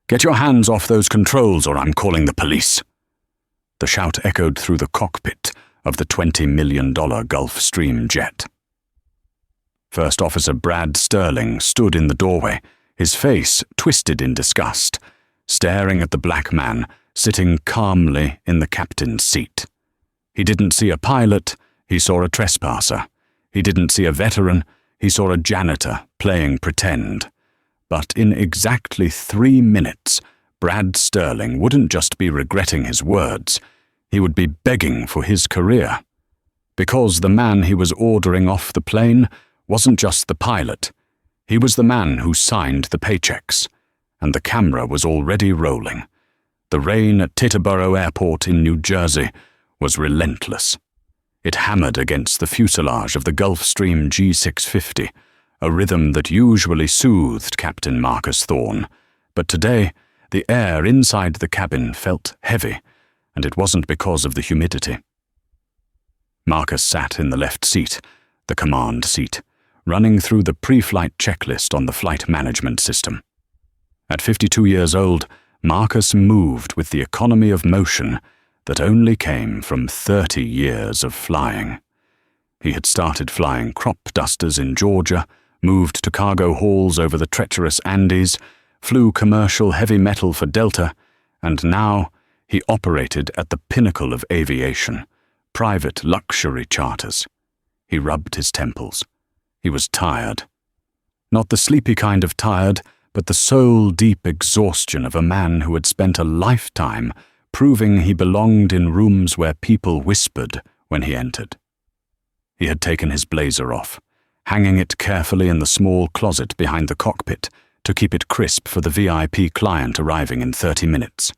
"Get your hands off those controls or I'm calling the police." The shout echoed through the cockpit of the $20 million Gulfstream jet. First Officer Brad Sterling stood in the doorway, his face twisted in disgust, staring at the black man sitting calmly in the captain's seat. He didn't see a pilot, he saw a trespasser. He didn't see a veteran, he saw a janitor playing pretend. But in exactly 3 minutes, Brad Sterling wouldn't just be regretting his words, he would be begging for his career. Because the man he was ordering off the plane wasn't just the pilot, he was the man who signed the paychecks, and the camera was already rolling. The rain at Teterboro Airport in New Jersey was relentless. It hammered against the fuselage of the Gulfstream G650, a rhythm that usually soothed Captain Marcus Thorne, but today the air inside the cabin felt heavy, and it wasn't because of the humidity. Marcus sat in the left seat, the command seat, running through the pre-flight checklist on the flight management system. At 52 years old, Marcus moved with the economy of motion that only came from 30 years of flying. He had started flying crop dusters in Georgia, moved to cargo halls over the treacherous Andes, flew commercial heavy metal for Delta, and now he operated at the pinnacle of aviation, private luxury charters. He rubbed his temples. He was tired. Not the sleepy kind of tired, but the soul-deep exhaustion of a man who had spent a lifetime proving he belonged in rooms where people whispered when he entered. He had taken his blazer off, hanging it carefully in the small closet behind the cockpit to keep it crisp for the VIP client arriving in 30 minutes.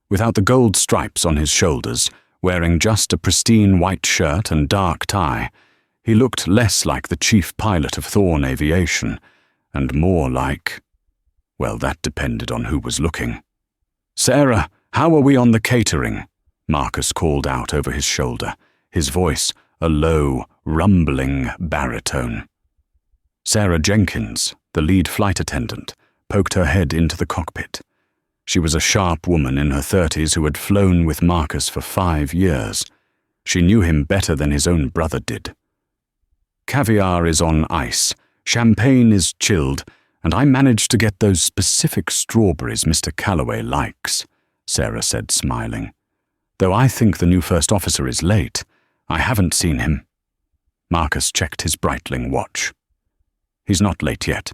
Without the gold stripes on his shoulders, wearing just a pristine white shirt and dark tie, he looked less like the chief pilot of Thorne Aviation, and more like... well, that depended on who was looking. "Sarah, how are we on the catering?" Marcus called out over his shoulder, his voice a low, rumbling baritone. Sarah Jenkins, the lead flight attendant, poked her head into the cockpit. She was a sharp woman in her 30s who had flown with Marcus for 5 years. She knew him better than his own brother did. "Caviar is on ice, champagne is chilled, and I managed to get those specific strawberries Mr. Calloway likes," Sarah said, smiling. "Though I think the new first officer is late. I haven't seen him." Marcus checked his Breitling watch. "He's not late yet,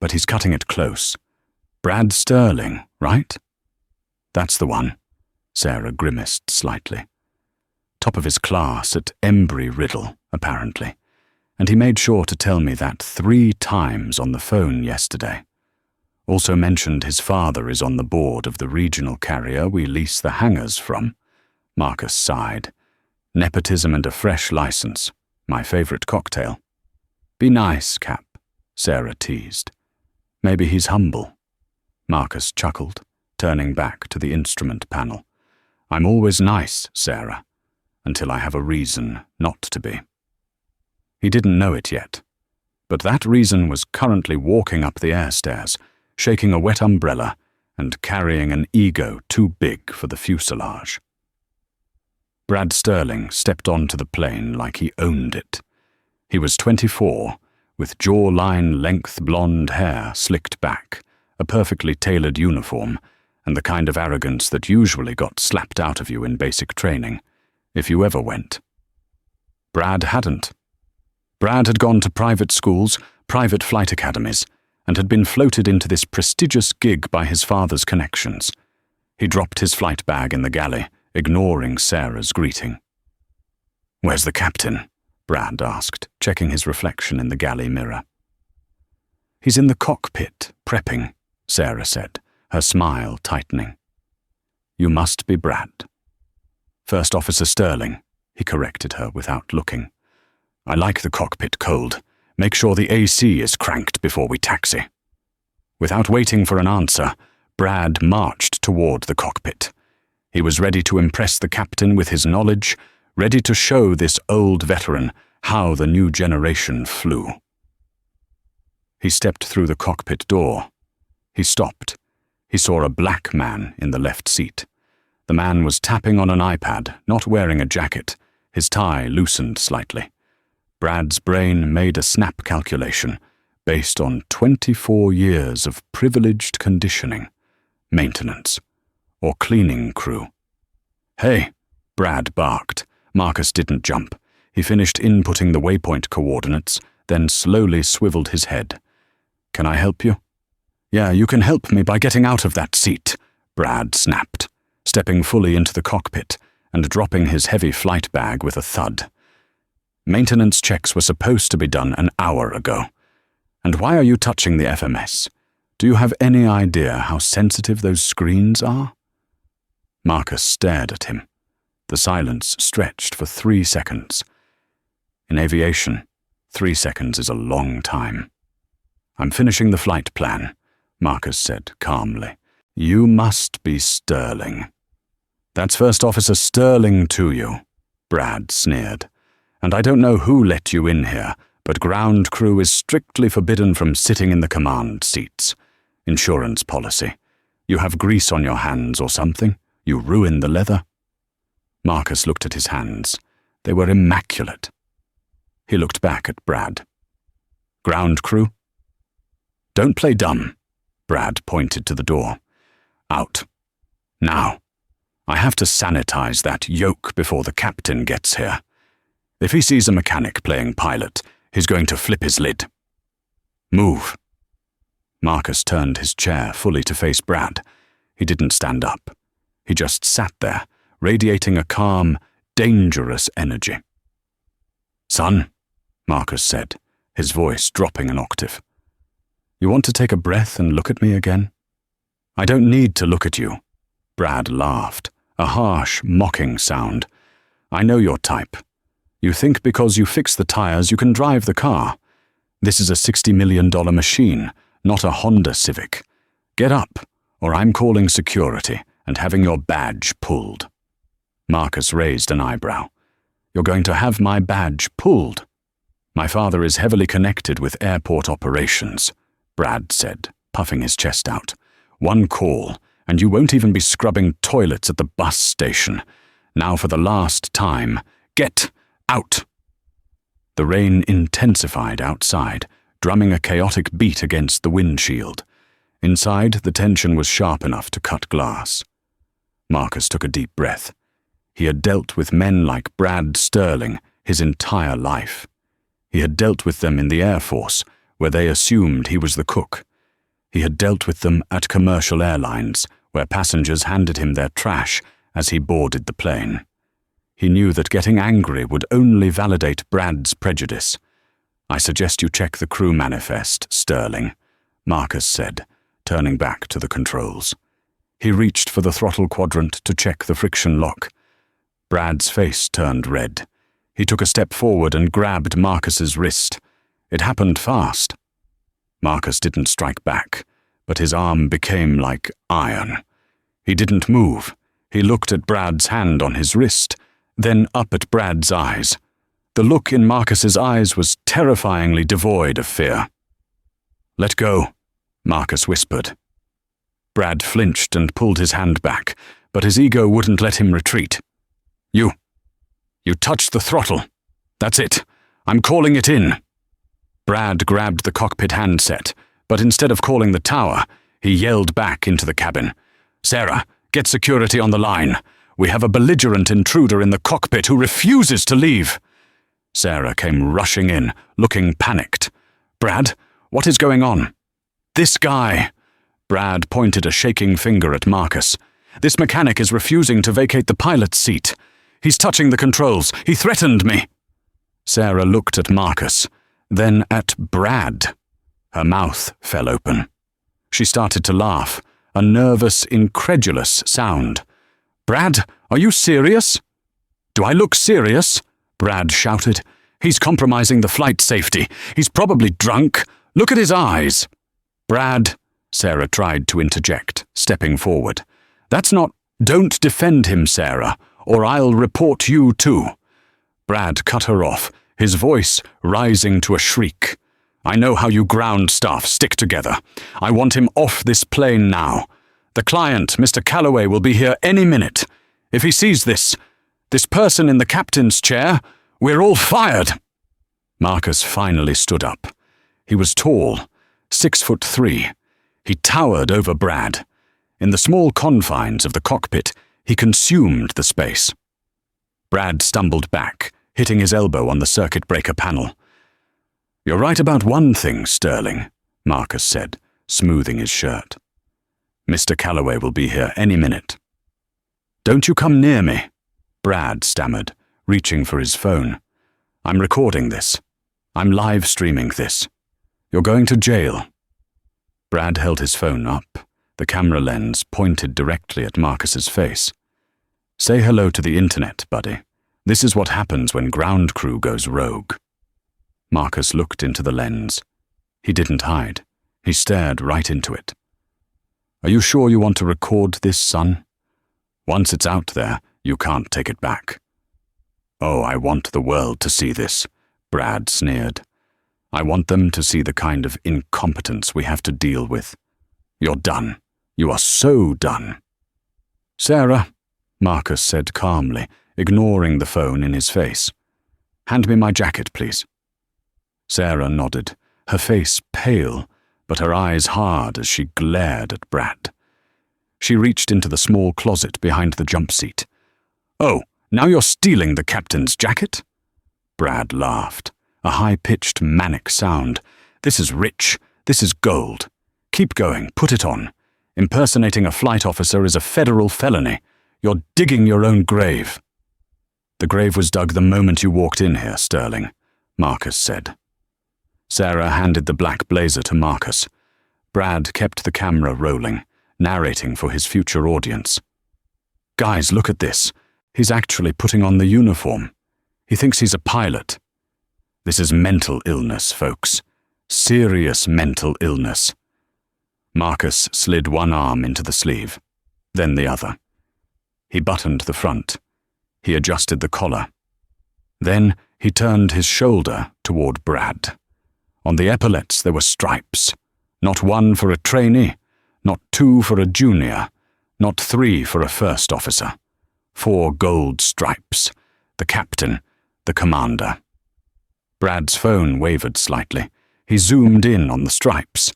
but he's cutting it close. Brad Sterling, right?" "That's the one," Sarah grimaced slightly. "Top of his class at Embry-Riddle, apparently, and he made sure to tell me that 3 times on the phone yesterday. Also mentioned his father is on the board of the regional carrier we lease the hangars from." Marcus sighed. "Nepotism and a fresh license, my favorite cocktail." "Be nice, Cap," Sarah teased. "Maybe he's humble." Marcus chuckled, turning back to the instrument panel. "I'm always nice, Sarah, until I have a reason not to be." He didn't know it yet, but that reason was currently walking up the air stairs, shaking a wet umbrella and carrying an ego too big for the fuselage. Brad Sterling stepped onto the plane like he owned it. He was 24, with jawline-length blonde hair slicked back, a perfectly tailored uniform, and the kind of arrogance that usually got slapped out of you in basic training, if you ever went. Brad hadn't. Brad had gone to private schools, private flight academies, and had been floated into this prestigious gig by his father's connections. He dropped his flight bag in the galley, ignoring Sarah's greeting. "Where's the captain?" Brad asked, checking his reflection in the galley mirror. "He's in the cockpit, prepping," Sarah said, her smile tightening. "You must be Brad." "First Officer Sterling," he corrected her without looking. "I like the cockpit cold. Make sure the AC is cranked before we taxi." Without waiting for an answer, Brad marched toward the cockpit. He was ready to impress the captain with his knowledge, ready to show this old veteran how the new generation flew. He stepped through the cockpit door. He stopped, He saw a black man in the left seat. The man was tapping on an iPad, not wearing a jacket, his tie loosened slightly. Brad's brain made a snap calculation based on 24 years of privileged conditioning, maintenance, or cleaning crew. "Hey," Brad barked. Marcus didn't jump. He finished inputting the waypoint coordinates, then slowly swiveled his head. "Can I help you?" "Yeah, you can help me by getting out of that seat," Brad snapped, stepping fully into the cockpit and dropping his heavy flight bag with a thud. "Maintenance checks were supposed to be done an hour ago. And why are you touching the FMS? Do you have any idea how sensitive those screens are?" Marcus stared at him. The silence stretched for 3 seconds. In aviation, 3 seconds is a long time. "I'm finishing the flight plan," Marcus said calmly. "You must be Sterling." "That's First Officer Sterling to you," Brad sneered. "And I don't know who let you in here, but ground crew is strictly forbidden from sitting in the command seats. Insurance policy. You have grease on your hands or something? You ruined the leather?" Marcus looked at his hands. They were immaculate. He looked back at Brad. "Ground crew?" "Don't play dumb." Brad pointed to the door. "Out. Now. I have to sanitize that yoke before the captain gets here. If he sees a mechanic playing pilot, he's going to flip his lid. Move." Marcus turned his chair fully to face Brad. He didn't stand up. He just sat there, radiating a calm, dangerous energy. "Son," Marcus said, his voice dropping an octave. "You want to take a breath and look at me again?" "I don't need to look at you." Brad laughed, a harsh, mocking sound. "I know your type. You think because you fix the tires you can drive the car. This is a $60 million machine, not a Honda Civic. Get up, or I'm calling security and having your badge pulled." Marcus raised an eyebrow. "You're going to have my badge pulled?" "My father is heavily connected with airport operations," Brad said, puffing his chest out. "One call, and you won't even be scrubbing toilets at the bus station. Now for the last time, get out." The rain intensified outside, drumming a chaotic beat against the windshield. Inside, the tension was sharp enough to cut glass. Marcus took a deep breath. He had dealt with men like Brad Sterling his entire life. He had dealt with them in the Air Force, where they assumed he was the cook. He had dealt with them at commercial airlines, where passengers handed him their trash as he boarded the plane. He knew that getting angry would only validate Brad's prejudice. "I suggest you check the crew manifest, Sterling," Marcus said, turning back to the controls. He reached for the throttle quadrant to check the friction lock. Brad's face turned red. He took a step forward and grabbed Marcus's wrist. It happened fast. Marcus didn't strike back, but his arm became like iron. He didn't move. He looked at Brad's hand on his wrist, then up at Brad's eyes. The look in Marcus's eyes was terrifyingly devoid of fear. "Let go," Marcus whispered. Brad flinched and pulled his hand back, but his ego wouldn't let him retreat. You touched the throttle. That's it. I'm calling it in." Brad grabbed the cockpit handset, but instead of calling the tower, he yelled back into the cabin. "Sarah, get security on the line. We have a belligerent intruder in the cockpit who refuses to leave." Sarah came rushing in, looking panicked. "Brad, what is going on?" "This guy." Brad pointed a shaking finger at Marcus. "This mechanic is refusing to vacate the pilot's seat. He's touching the controls. He threatened me." Sarah looked at Marcus, then at Brad. Her mouth fell open. She started to laugh, a nervous, incredulous sound. "Brad, are you serious?" "Do I look serious?" Brad shouted. "He's compromising the flight safety. He's probably drunk. Look at his eyes." "Brad," Sarah tried to interject, stepping forward. "That's not—" "Don't defend him, Sarah, or I'll report you too." Brad cut her off, his voice rising to a shriek. "I know how you ground staff stick together. I want him off this plane now. The client, Mr. Calloway, will be here any minute. If he sees this person in the captain's chair, we're all fired." Marcus finally stood up. He was tall, 6'3". He towered over Brad. In the small confines of the cockpit, he consumed the space. Brad stumbled back, hitting his elbow on the circuit breaker panel. "You're right about one thing, Sterling," Marcus said, smoothing his shirt. "Mr. Calloway will be here any minute." "Don't you come near me," Brad stammered, reaching for his phone. "I'm recording this. I'm live streaming this. You're going to jail." Brad held his phone up, the camera lens pointed directly at Marcus's face. "Say hello to the internet, buddy. This is what happens when ground crew goes rogue." Marcus looked into the lens. He didn't hide. He stared right into it. "Are you sure you want to record this, son? Once it's out there, you can't take it back." "Oh, I want the world to see this," Brad sneered. "I want them to see the kind of incompetence we have to deal with. You're done. You are so done." "Sarah," Marcus said calmly, ignoring the phone in his face. "Hand me my jacket, please." Sarah nodded, her face pale, but her eyes hard as she glared at Brad. She reached into the small closet behind the jump seat. "Oh, now you're stealing the captain's jacket?" Brad laughed, a high-pitched, manic sound. "This is rich. This is gold. Keep going. Put it on. Impersonating a flight officer is a federal felony. You're digging your own grave." "The grave was dug the moment you walked in here, Sterling," Marcus said. Sarah handed the black blazer to Marcus. Brad kept the camera rolling, narrating for his future audience. "Guys, look at this. He's actually putting on the uniform. He thinks he's a pilot. This is mental illness, folks. Serious mental illness." Marcus slid one arm into the sleeve, then the other. He buttoned the front. He adjusted the collar. Then he turned his shoulder toward Brad. On the epaulets there were stripes. Not one for a trainee, not two for a junior, not three for a first officer. 4 gold stripes. The captain, the commander. Brad's phone wavered slightly. He zoomed in on the stripes.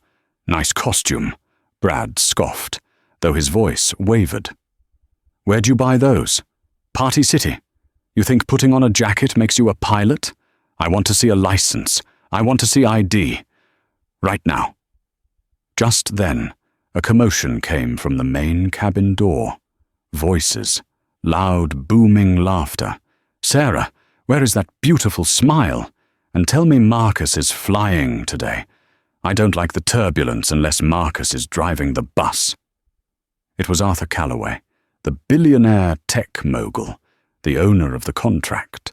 "Nice costume," Brad scoffed, though his voice wavered. "Where'd you buy those? Party City? You think putting on a jacket makes you a pilot? I want to see a license. I want to see ID. Right now." Just then, a commotion came from the main cabin door. Voices. Loud, booming laughter. "Sarah, where is that beautiful smile? And tell me Marcus is flying today. I don't like the turbulence unless Marcus is driving the bus." It was Arthur Calloway, the billionaire tech mogul, the owner of the contract.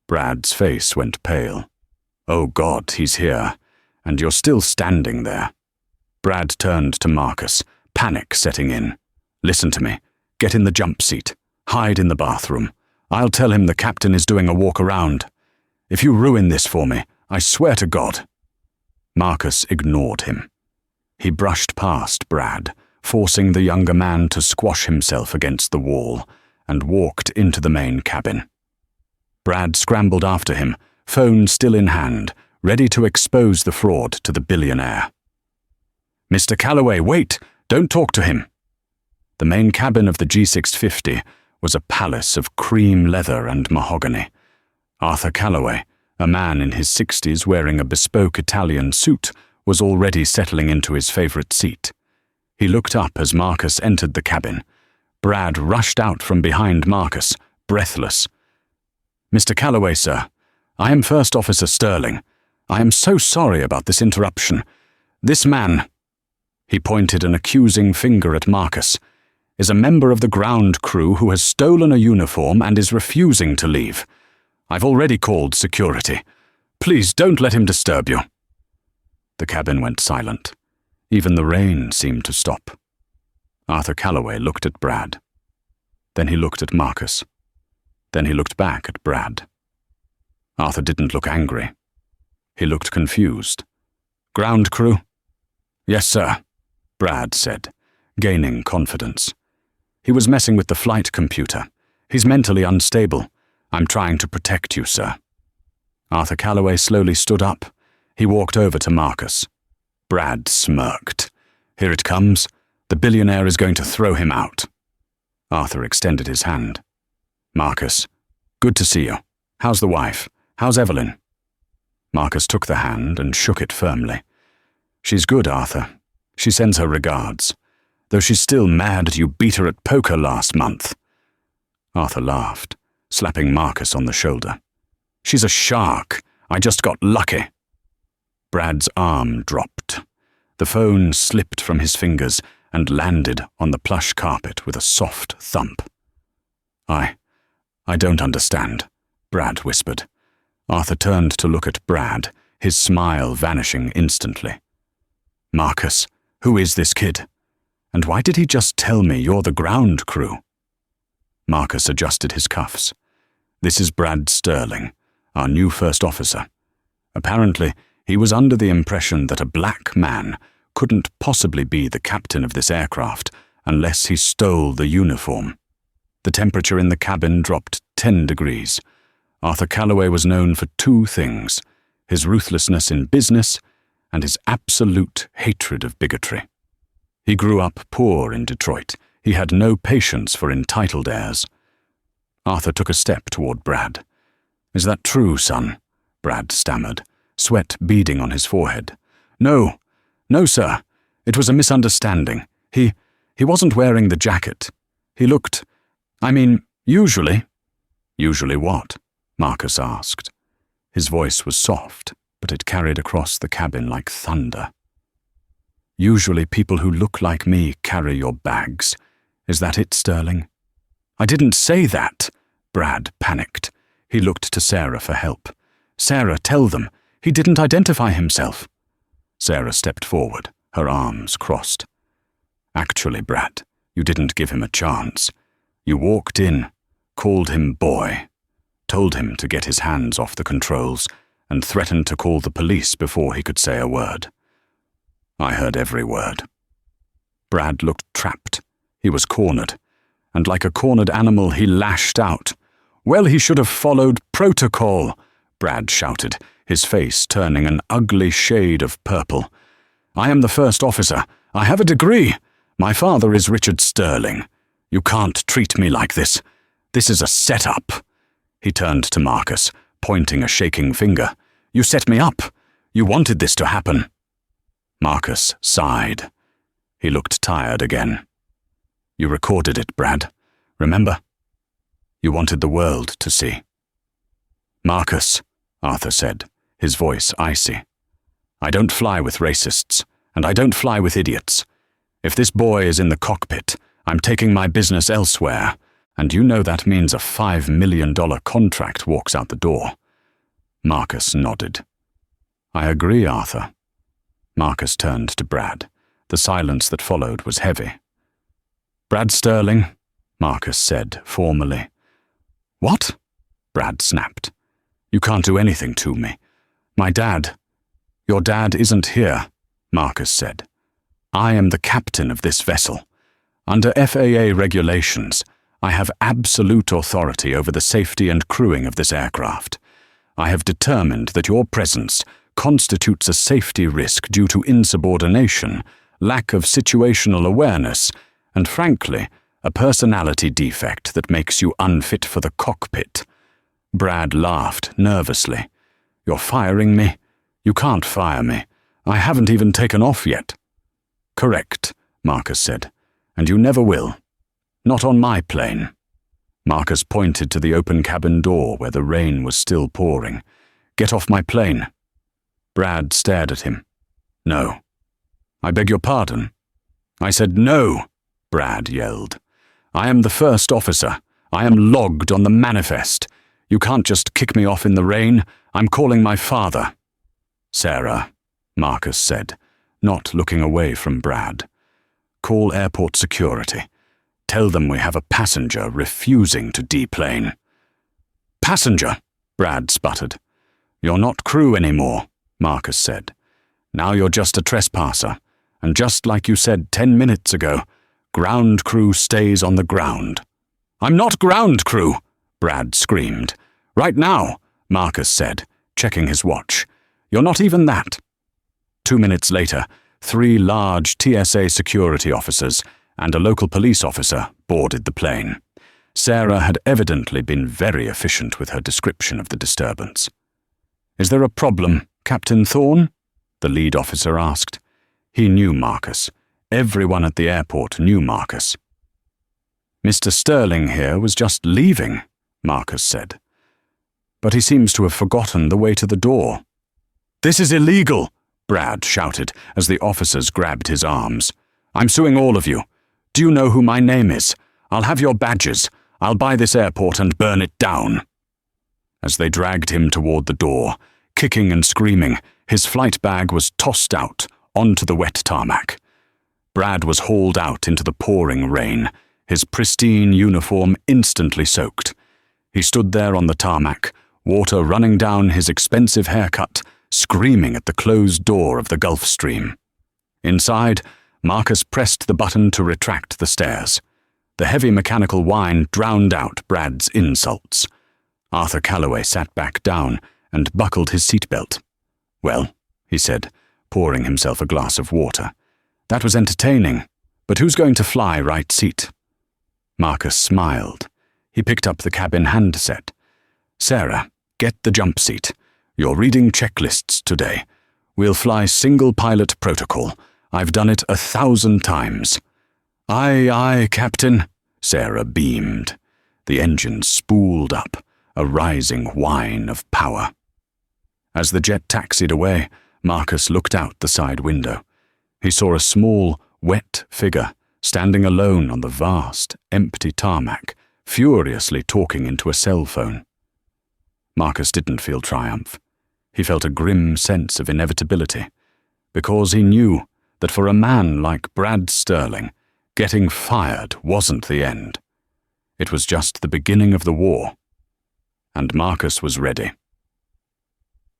Brad's face went pale. "Oh God, he's here, and you're still standing there." Brad turned to Marcus, panic setting in. "Listen to me. Get in the jump seat. Hide in the bathroom. I'll tell him the captain is doing a walk around. If you ruin this for me, I swear to God." Marcus ignored him. He brushed past Brad, forcing the younger man to squash himself against the wall, and walked into the main cabin. Brad scrambled after him, phone still in hand, ready to expose the fraud to the billionaire. "Mr. Calloway, wait! Don't talk to him!" The main cabin of the G650 was a palace of cream leather and mahogany. Arthur Calloway, a man in his 60s wearing a bespoke Italian suit, was already settling into his favorite seat. He looked up as Marcus entered the cabin. Brad rushed out from behind Marcus, breathless. "Mr. Calloway, sir. I am First Officer Sterling. I am so sorry about this interruption. This man," he pointed an accusing finger at Marcus, "is a member of the ground crew who has stolen a uniform and is refusing to leave. I've already called security. Please don't let him disturb you." The cabin went silent. Even the rain seemed to stop. Arthur Calloway looked at Brad. Then he looked at Marcus. Then he looked back at Brad. Arthur didn't look angry. He looked confused. "Ground crew?" "Yes, sir," Brad said, gaining confidence. "He was messing with the flight computer. He's mentally unstable. I'm trying to protect you, sir." Arthur Calloway slowly stood up. He walked over to Marcus. Brad smirked. "Here it comes. The billionaire is going to throw him out." Arthur extended his hand. "Marcus, good to see you. How's the wife? How's Evelyn?" Marcus took the hand and shook it firmly. "She's good, Arthur. She sends her regards. Though she's still mad you beat her at poker last month." Arthur laughed, slapping Marcus on the shoulder. "She's a shark. I just got lucky." Brad's arm dropped. The phone slipped from his fingers and landed on the plush carpet with a soft thump. I don't understand," Brad whispered. Arthur turned to look at Brad, his smile vanishing instantly. "Marcus, who is this kid? And why did he just tell me you're the ground crew?" Marcus adjusted his cuffs. "This is Brad Sterling, our new first officer. Apparently, he was under the impression that a black man couldn't possibly be the captain of this aircraft unless he stole the uniform." The temperature in the cabin dropped 10 degrees. Arthur Calloway was known for two things: his ruthlessness in business and his absolute hatred of bigotry. He grew up poor in Detroit. He had no patience for entitled heirs. Arthur took a step toward Brad. "Is that true, son?" Brad stammered, sweat beading on his forehead. No, sir. It was a misunderstanding. He wasn't wearing the jacket. He looked, usually." "Usually what?" Marcus asked. His voice was soft, but it carried across the cabin like thunder. "Usually people who look like me carry your bags. Is that it, Sterling?" "I didn't say that." Brad panicked. He looked to Sarah for help. "Sarah, tell them. He didn't identify himself." Sarah stepped forward, her arms crossed. "Actually, Brad, you didn't give him a chance. You walked in, called him boy, told him to get his hands off the controls, and threatened to call the police before he could say a word. I heard every word." Brad looked trapped. He was cornered, and like a cornered animal he lashed out. "Well, he should have followed protocol," Brad shouted, his face turning an ugly shade of purple. "I am the first officer. I have a degree. My father is Richard Sterling. You can't treat me like this. This is a setup." He turned to Marcus, pointing a shaking finger. "You set me up. You wanted this to happen." Marcus sighed. He looked tired again. "You recorded it, Brad. Remember? You wanted the world to see." "Marcus," Arthur said, his voice icy. "I don't fly with racists, and I don't fly with idiots. If this boy is in the cockpit, I'm taking my business elsewhere, and you know that means a $5 million contract walks out the door." Marcus nodded. "I agree, Arthur." Marcus turned to Brad. The silence that followed was heavy. "Brad Sterling," Marcus said formally. "What?" Brad snapped. "You can't do anything to me. Your dad isn't here," Marcus said. "I am the captain of this vessel. Under FAA regulations, I have absolute authority over the safety and crewing of this aircraft. I have determined that your presence constitutes a safety risk due to insubordination, lack of situational awareness, and frankly, a personality defect that makes you unfit for the cockpit." Brad laughed nervously. "You're firing me? You can't fire me. I haven't even taken off yet." "Correct," Marcus said, "and you never will. Not on my plane." Marcus pointed to the open cabin door where the rain was still pouring. "Get off my plane." Brad stared at him. "No." "I beg your pardon." "I said no," Brad yelled. "I am the first officer. I am logged on the manifest. You can't just kick me off in the rain. I'm calling my father." "Sarah," Marcus said, not looking away from Brad. "Call airport security. Tell them we have a passenger refusing to deplane." "Passenger?" Brad sputtered. "You're not crew anymore," Marcus said. "Now you're just a trespasser, and just like you said 10 minutes ago, Ground crew stays on the ground. I'm not ground crew, Brad screamed. Right now, Marcus said, checking his watch. You're not even that. 2 minutes later, 3 large TSA security officers and a local police officer boarded the plane. Sarah had evidently been very efficient with her description of the disturbance. Is there a problem, Captain Thorne? The lead officer asked. He knew Marcus. Everyone at the airport knew Marcus. Mr. Sterling here was just leaving, Marcus said. But he seems to have forgotten the way to the door. This is illegal, Brad shouted as the officers grabbed his arms. I'm suing all of you. Do you know who my name is? I'll have your badges. I'll buy this airport and burn it down. As they dragged him toward the door, kicking and screaming, his flight bag was tossed out onto the wet tarmac. Brad was hauled out into the pouring rain, his pristine uniform instantly soaked. He stood there on the tarmac, water running down his expensive haircut, screaming at the closed door of the Gulf Stream. Inside, Marcus pressed the button to retract the stairs. The heavy mechanical whine drowned out Brad's insults. Arthur Calloway sat back down and buckled his seatbelt. Well, he said, pouring himself a glass of water. That was entertaining, but who's going to fly right seat? Marcus smiled. He picked up the cabin handset. Sarah, get the jump seat. You're reading checklists today. We'll fly single pilot protocol. I've done it 1,000 times. Aye, aye, Captain, Sarah beamed. The engine spooled up, a rising whine of power. As the jet taxied away, Marcus looked out the side window. He saw a small, wet figure standing alone on the vast, empty tarmac, furiously talking into a cell phone. Marcus didn't feel triumph. He felt a grim sense of inevitability, because he knew that for a man like Brad Sterling, getting fired wasn't the end. It was just the beginning of the war. And Marcus was ready.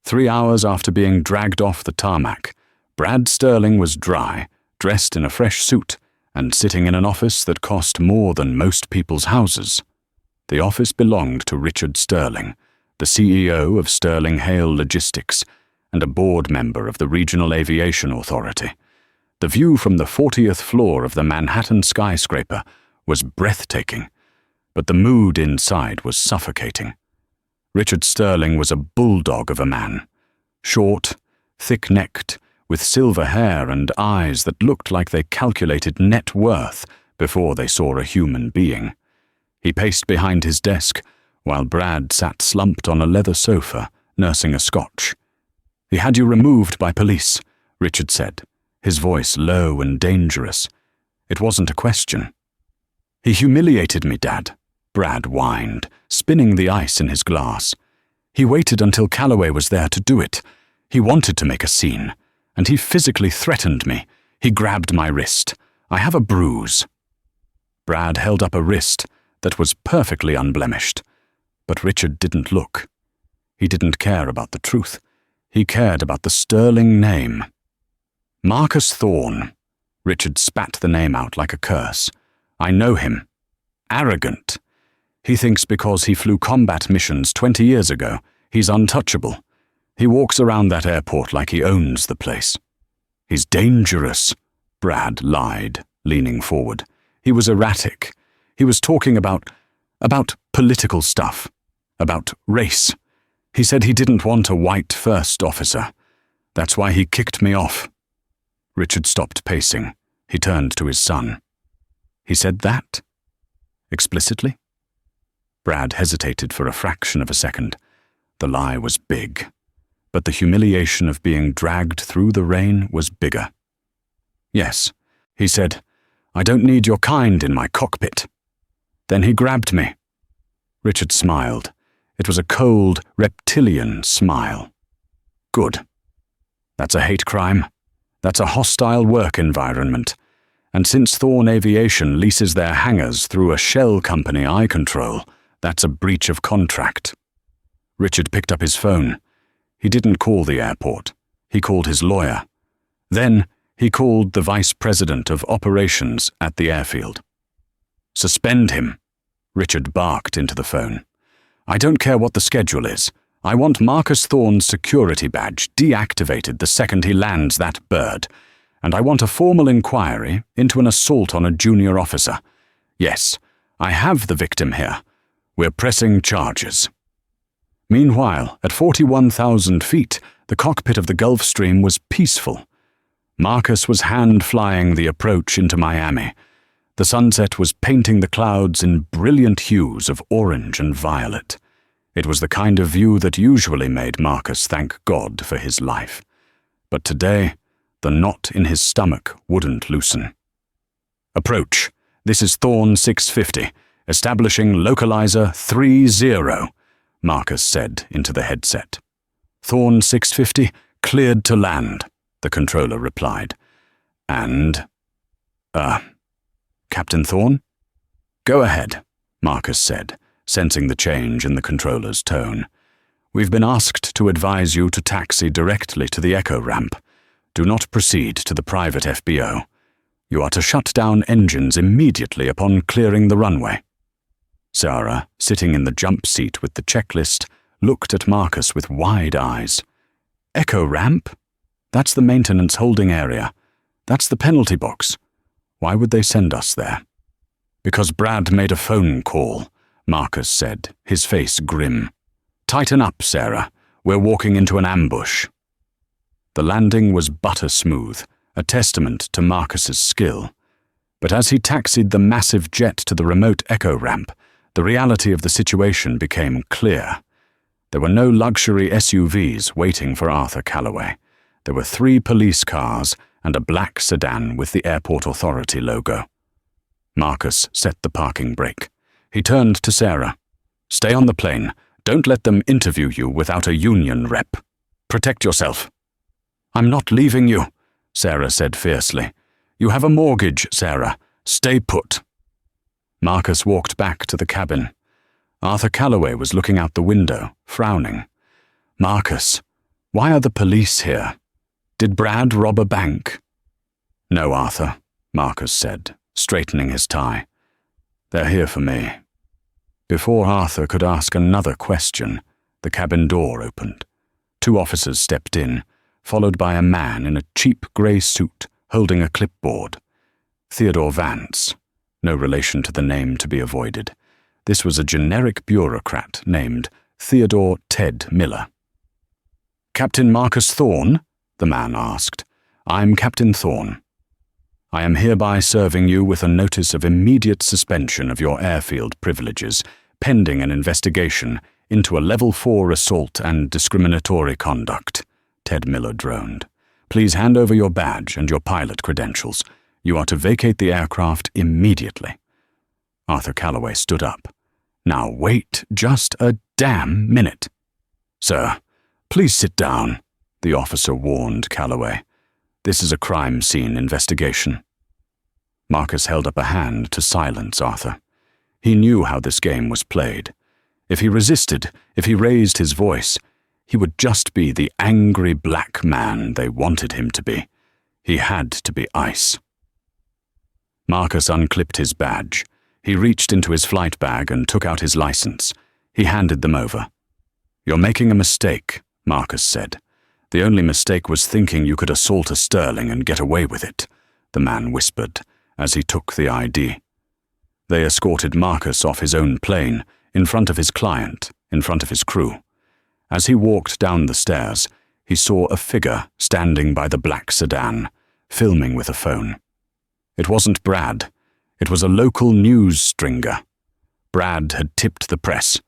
3 hours after being dragged off the tarmac, Brad Sterling was dry, dressed in a fresh suit, and sitting in an office that cost more than most people's houses. The office belonged to Richard Sterling, the CEO of Sterling Hale Logistics, and a board member of the Regional Aviation Authority. The view from the 40th floor of the Manhattan skyscraper was breathtaking, but the mood inside was suffocating. Richard Sterling was a bulldog of a man, short, thick-necked, with silver hair and eyes that looked like they calculated net worth before they saw a human being. He paced behind his desk, while Brad sat slumped on a leather sofa, nursing a scotch. He had you removed by police, Richard said, his voice low and dangerous. It wasn't a question. He humiliated me, Dad, Brad whined, spinning the ice in his glass. He waited until Calloway was there to do it. He wanted to make a scene, and he physically threatened me. He grabbed my wrist. I have a bruise. Brad held up a wrist that was perfectly unblemished. But Richard didn't look. He didn't care about the truth. He cared about the Sterling name. Marcus Thorne. Richard spat the name out like a curse. I know him. Arrogant. He thinks because he flew combat missions 20 years ago, he's untouchable. He walks around that airport like he owns the place. He's dangerous, Brad lied, leaning forward. He was erratic. He was talking about political stuff. About race. He said he didn't want a white first officer. That's why he kicked me off. Richard stopped pacing. He turned to his son. He said that? Explicitly? Brad hesitated for a fraction of a second. The lie was big, but the humiliation of being dragged through the rain was bigger. Yes, he said, I don't need your kind in my cockpit. Then he grabbed me. Richard smiled. It was a cold, reptilian smile. Good. That's a hate crime. That's a hostile work environment. And since Thorne Aviation leases their hangars through a shell company I control, that's a breach of contract. Richard picked up his phone. He didn't call the airport. He called his lawyer. Then He called the vice president of operations at the airfield. "Suspend him," Richard barked into the phone. "I don't care what the schedule is. I want Marcus Thorne's security badge deactivated the second he lands that bird, and I want a formal inquiry into an assault on a junior officer. Yes, I have the victim here. We're pressing charges." Meanwhile, at 41,000 feet, the cockpit of the Gulfstream was peaceful. Marcus was hand-flying the approach into Miami. The sunset was painting the clouds in brilliant hues of orange and violet. It was the kind of view that usually made Marcus thank God for his life. But today, the knot in his stomach wouldn't loosen. "Approach. This is Thorne 650, establishing localizer 30, Marcus said into the headset. "Thorne 650, cleared to land," the controller replied. "And, Captain Thorne?" "Go ahead," Marcus said, sensing the change in the controller's tone. "We've been asked to advise you to taxi directly to the Echo ramp. Do not proceed to the private FBO. You are to shut down engines immediately upon clearing the runway." Sarah, sitting in the jump seat with the checklist, looked at Marcus with wide eyes. "Echo ramp? That's the maintenance holding area. That's the penalty box. Why would they send us there?" "Because Brad made a phone call," Marcus said, his face grim. "Tighten up, Sarah. We're walking into an ambush." The landing was butter smooth, a testament to Marcus's skill. But as he taxied the massive jet to the remote Echo ramp, the reality of the situation became clear. There were no luxury SUVs waiting for Arthur Calloway. There were 3 police cars and a black sedan with the airport authority logo. Marcus set the parking brake. He turned to Sarah. "Stay on the plane. Don't let them interview you without a union rep. Protect yourself." "I'm not leaving you," Sarah said fiercely. "You have a mortgage, Sarah. Stay put." Marcus walked back to the cabin. Arthur Calloway was looking out the window, frowning. "Marcus, why are the police here? Did Brad rob a bank?" "No, Arthur," Marcus said, straightening his tie. "They're here for me." Before Arthur could ask another question, the cabin door opened. 2 officers stepped in, followed by a man in a cheap grey suit holding a clipboard. Theodore Vance. No relation to the name to be avoided. This was a generic bureaucrat named Theodore Ted Miller. "Captain Marcus Thorne?" the man asked. "I'm Captain Thorne. I am hereby serving you with a notice of immediate suspension of your airfield privileges, pending an investigation into a Level 4 assault and discriminatory conduct," Ted Miller droned. "Please hand over your badge and your pilot credentials. You are to vacate the aircraft immediately." Arthur Calloway stood up. "Now wait just a damn minute." "Sir, please sit down," the officer warned Calloway. "This is a crime scene investigation." Marcus held up a hand to silence Arthur. He knew how this game was played. If he resisted, if he raised his voice, he would just be the angry black man they wanted him to be. He had to be ice. Marcus unclipped his badge. He reached into his flight bag and took out his license. He handed them over. "You're making a mistake," Marcus said. "The only mistake was thinking you could assault a Sterling and get away with it," the man whispered as he took the ID. They escorted Marcus off his own plane, in front of his client, in front of his crew. As he walked down the stairs, he saw a figure standing by the black sedan, filming with a phone. It wasn't Brad. It was a local news stringer. Brad had tipped the press.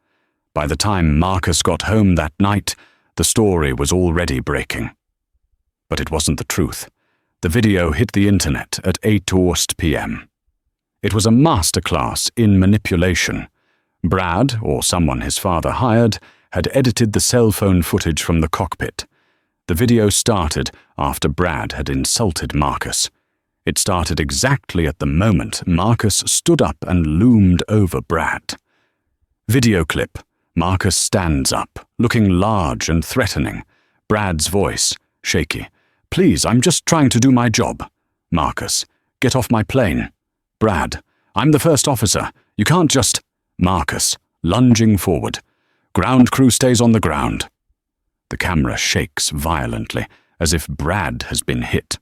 By the time Marcus got home that night, the story was already breaking. But it wasn't the truth. The video hit the internet at 8:00 p.m. It was a masterclass in manipulation. Brad, or someone his father hired, had edited the cell phone footage from the cockpit. The video started after Brad had insulted Marcus. It started exactly at the moment Marcus stood up and loomed over Brad. Video clip. Marcus stands up, looking large and threatening. Brad's voice, shaky, Please, I'm just trying to do my job. Marcus, get off my plane. Brad, I'm the first officer. You can't just... Marcus, lunging forward. Ground crew stays on the ground. The camera shakes violently, as if Brad has been hit.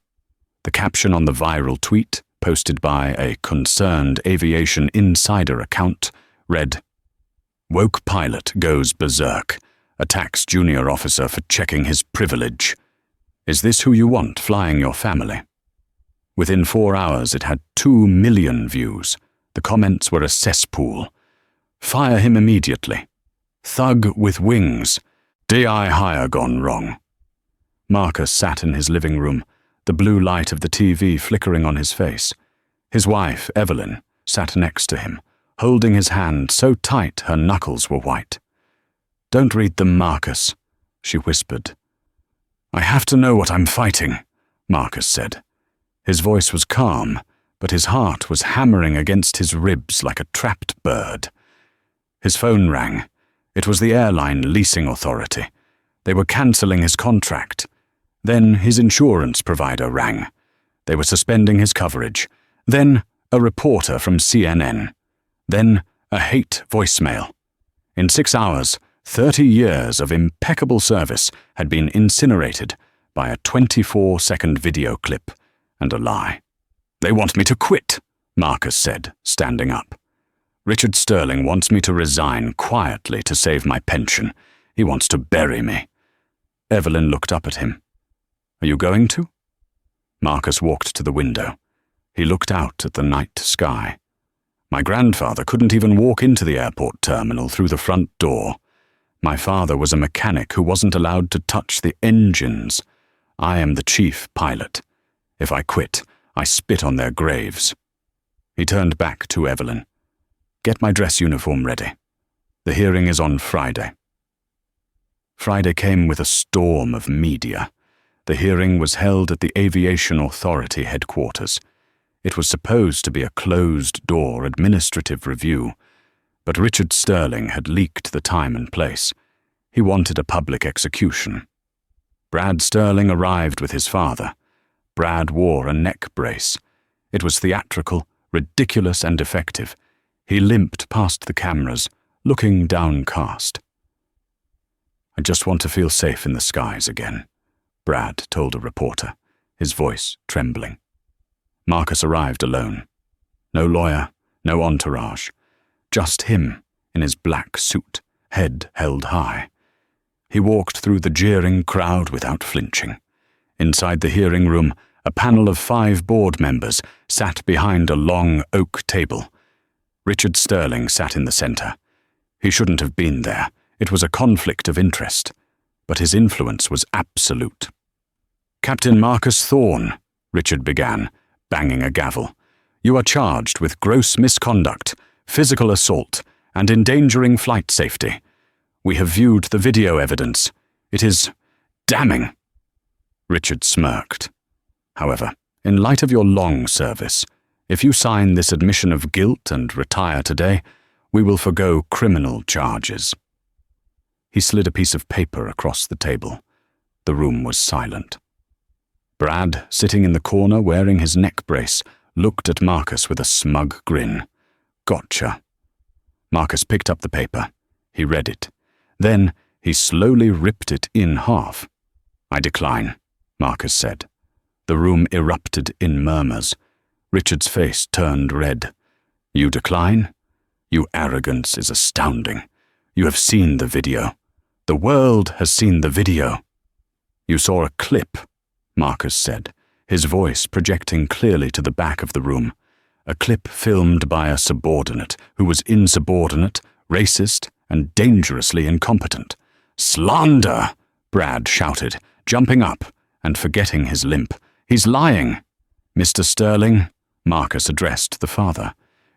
The caption on the viral tweet, posted by a concerned aviation insider account, read, "Woke pilot goes berserk, attacks junior officer for checking his privilege. Is this who you want flying your family?" Within 4 hours it had 2 million views. The comments were a cesspool. Fire him immediately. Thug with wings. DI hire gone wrong. Marcus sat in his living room, the blue light of the TV flickering on his face. His wife, Evelyn, sat next to him, holding his hand so tight her knuckles were white. "Don't read them, Marcus," she whispered. "I have to know what I'm fighting," Marcus said. His voice was calm, but his heart was hammering against his ribs like a trapped bird. His phone rang. It was the airline leasing authority. They were cancelling his contract. Then his insurance provider rang. They were suspending his coverage. Then a reporter from CNN. Then a hate voicemail. In 6 hours, 30 years of impeccable service had been incinerated by a 24-second video clip and a lie. "They want me to quit," Marcus said, standing up. "Richard Sterling wants me to resign quietly to save my pension. He wants to bury me." Evelyn looked up at him. "Are you going to?" Marcus walked to the window. He looked out at the night sky. "My grandfather couldn't even walk into the airport terminal through the front door. My father was a mechanic who wasn't allowed to touch the engines. I am the chief pilot. If I quit, I spit on their graves." He turned back to Evelyn. "Get my dress uniform ready. The hearing is on Friday." Friday came with a storm of media. The hearing was held at the Aviation Authority headquarters. It was supposed to be a closed-door administrative review, but Richard Sterling had leaked the time and place. He wanted a public execution. Brad Sterling arrived with his father. Brad wore a neck brace. It was theatrical, ridiculous, and effective. He limped past the cameras, looking downcast. "I just want to feel safe in the skies again," Brad told a reporter, his voice trembling. Marcus arrived alone. No lawyer, no entourage. Just him, in his black suit, head held high. He walked through the jeering crowd without flinching. Inside the hearing room, a panel of 5 board members sat behind a long oak table. Richard Sterling sat in the center. He shouldn't have been there. It was a conflict of interest. But his influence was absolute. "Captain Marcus Thorne," Richard began, banging a gavel, "you are charged with gross misconduct, physical assault, and endangering flight safety. We have viewed the video evidence. It is damning." Richard smirked. "However, in light of your long service, if you sign this admission of guilt and retire today, we will forgo criminal charges." He slid a piece of paper across the table. The room was silent. Brad, sitting in the corner wearing his neck brace, looked at Marcus with a smug grin. "Gotcha." Marcus picked up the paper. He read it. Then he slowly ripped it in half. "I decline," Marcus said. The room erupted in murmurs. Richard's face turned red. "You decline? Your arrogance is astounding. You have seen the video. The world has seen the video." "You saw a clip," Marcus said, his voice projecting clearly to the back of the room. "A clip filmed by a subordinate who was insubordinate, racist, and dangerously incompetent." "Slander!" Brad shouted, jumping up and forgetting his limp. "He's lying." "Mr. Sterling," Marcus addressed the father,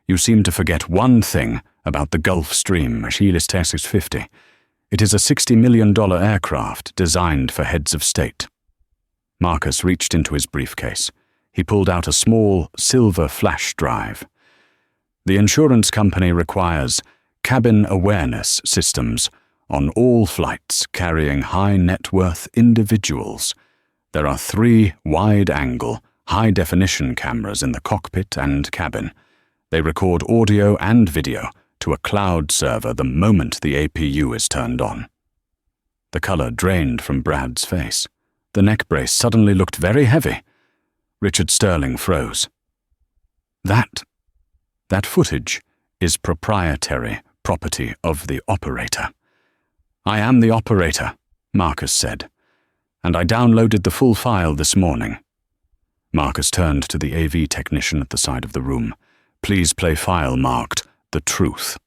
"you seem to forget one thing about the Gulfstream Achilles Texas 50. It is a $60 million aircraft designed for heads of state." Marcus reached into his briefcase. He pulled out a small silver flash drive. "The insurance company requires cabin awareness systems on all flights carrying high net worth individuals. There are 3 wide-angle, high-definition cameras in the cockpit and cabin. They record audio and video to a cloud server the moment the APU is turned on. The color drained from Brad's face. The neck brace suddenly looked very heavy. Richard Sterling froze. That footage is proprietary property of the operator. I am the operator, Marcus said, and I downloaded the full file this morning. Marcus turned to the AV technician at the side of the room. Please play file marked The Truth.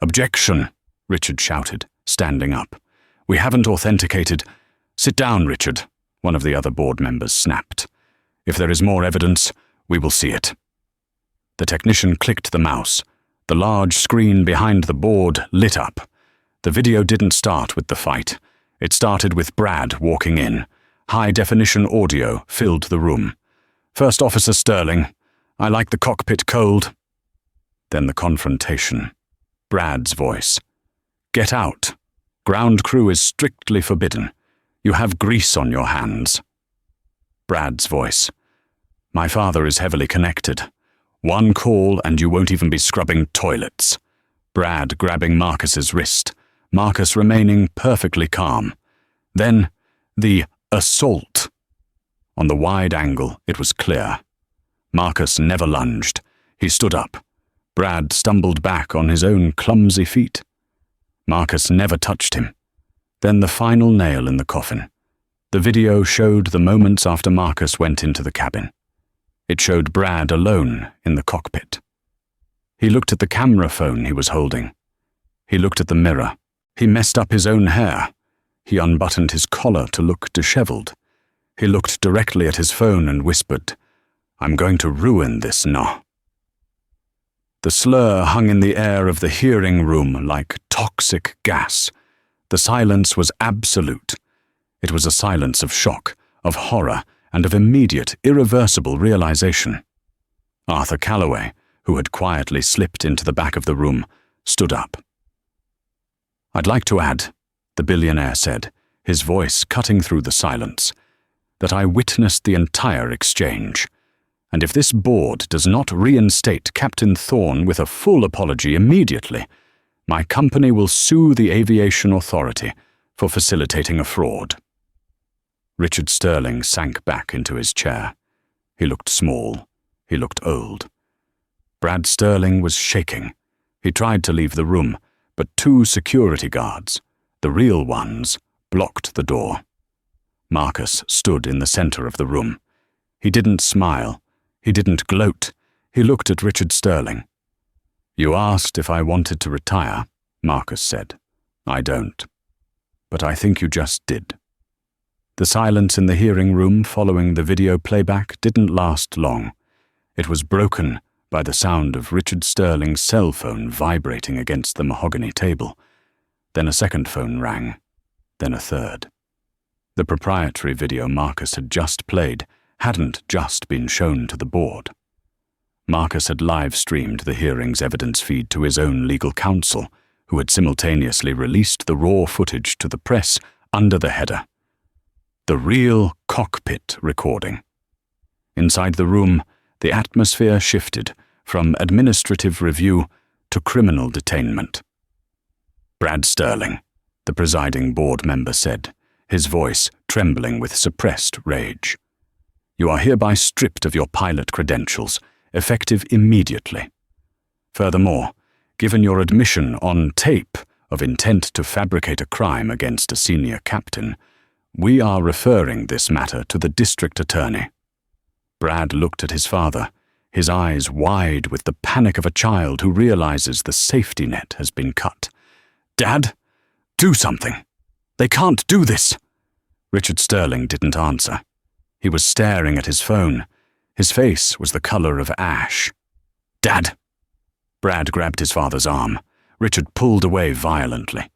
Objection, Richard shouted, standing up. We haven't authenticated. Sit down, Richard, one of the other board members snapped. If there is more evidence, we will see it. The technician clicked the mouse. The large screen behind the board lit up. The video didn't start with the fight. It started with Brad walking in. High-definition audio filled the room. First Officer Sterling, I like the cockpit cold. Then the confrontation. Brad's voice. Get out. Ground crew is strictly forbidden. You have grease on your hands. Brad's voice. My father is heavily connected. One call and you won't even be scrubbing toilets. Brad grabbing Marcus's wrist. Marcus remaining perfectly calm. Then, the assault. On the wide angle, it was clear. Marcus never lunged. He stood up. Brad stumbled back on his own clumsy feet. Marcus never touched him. Then the final nail in the coffin. The video showed the moments after Marcus went into the cabin. It showed Brad alone in the cockpit. He looked at the camera phone he was holding. He looked at the mirror. He messed up his own hair. He unbuttoned his collar to look disheveled. He looked directly at his phone and whispered, I'm going to ruin this now. The slur hung in the air of the hearing room like toxic gas. The silence was absolute. It was a silence of shock, of horror, and of immediate, irreversible realization. Arthur Calloway, who had quietly slipped into the back of the room, stood up. I'd like to add, the billionaire said, his voice cutting through the silence, that I witnessed the entire exchange. And if this board does not reinstate Captain Thorne with a full apology immediately, my company will sue the Aviation Authority for facilitating a fraud. Richard Sterling sank back into his chair. He looked small. He looked old. Brad Sterling was shaking. He tried to leave the room, but 2 security guards, the real ones, blocked the door. Marcus stood in the center of the room. He didn't smile. He didn't gloat. He looked at Richard Sterling. You asked if I wanted to retire, Marcus said. I don't. But I think you just did. The silence in the hearing room following the video playback didn't last long. It was broken by the sound of Richard Sterling's cell phone vibrating against the mahogany table. Then a second phone rang. Then a third. The proprietary video Marcus had just played hadn't just been shown to the board. Marcus had live-streamed the hearing's evidence feed to his own legal counsel, who had simultaneously released the raw footage to the press under the header, The Real Cockpit Recording. Inside the room, the atmosphere shifted from administrative review to criminal detainment. Brad Sterling, the presiding board member said, his voice trembling with suppressed rage. You are hereby stripped of your pilot credentials, effective immediately. Furthermore, given your admission on tape of intent to fabricate a crime against a senior captain, we are referring this matter to the district attorney. Brad looked at his father, his eyes wide with the panic of a child who realizes the safety net has been cut. Dad, do something. They can't do this. Richard Sterling didn't answer. He was staring at his phone. His face was the color of ash. Dad! Brad grabbed his father's arm. Richard pulled away violently.